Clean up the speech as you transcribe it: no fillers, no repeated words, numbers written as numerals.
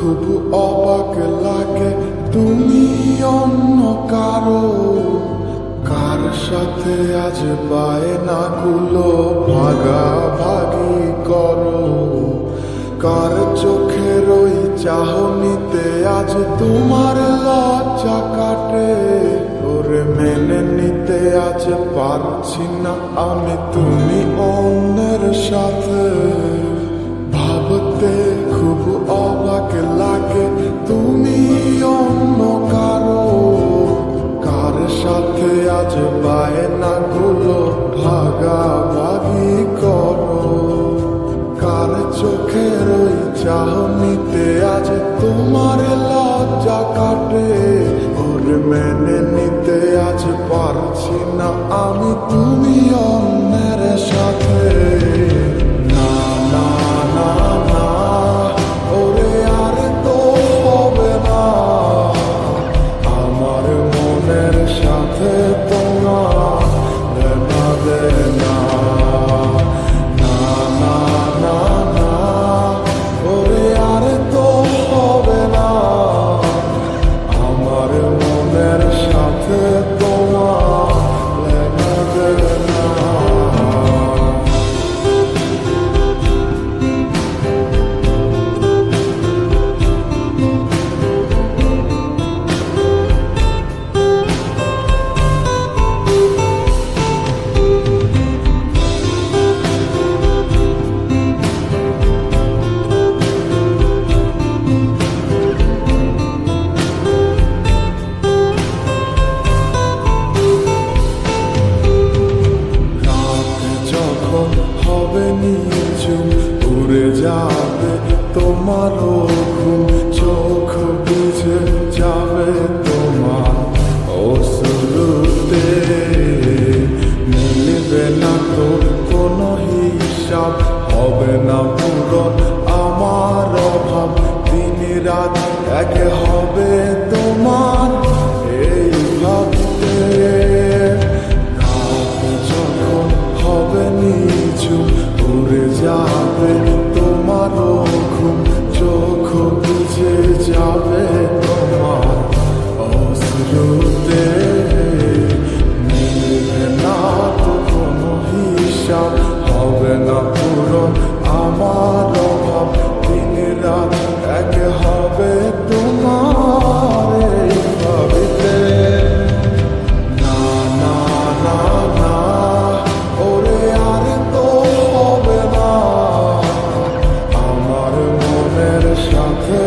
খুব অবাক লাগে তুমি অন্য কারো, কার সাথে আজ বায়নাগুলো ভাগাভাগি করো, কার চোখের ওই চাহনিতে আজ তোমার লজ্জা কাটে। ওরে মেনে নিতে আজ পারছি না আমি তুমি অন্যের সাথে, ভাবতে খুব অবাক লাগে তুমি অন্য কারো, কার সাথে আজ বায়নাগুলো ভাগাভাগি করো, কার চোখের ওই চাহনিতে আজ তোমার লজ্জা কাটে। ওরে মেনে নিতে আজ পারছি না আমি তুমি অন্যের সাথে। না না না না, ওরে আর তো হবে না, আমার মনের সাথে তোমার লেনা দেনা। না না না না, ওরে আর তো হবে না, আমার মনের সাথে তোমার লেনা দেনা। হবে নিঝুম উড়ে যাবে তোমারও ঘুম, চোখ বুঝে যাবে তোমার অশ্রুতে, মিলবে না তো কোনো হিসাব, হবে না পূরণ আমার অভাব, দিন রাত এক হবে তোমার এই ভাবতে। যখন হবে নিঝুম উড়ে যাবে তোমারও ঘুম, চোখ বুঝে যাবে তোমার অশ্রুতে, মিলবে না তো কোনো হিসাব, হবে না পূরণ আমার অভাব, দিন রাত এক হবে তোমার এই ভাবিতে। না না না না, ওরে আর তো হবে না, আমার মনের সাথে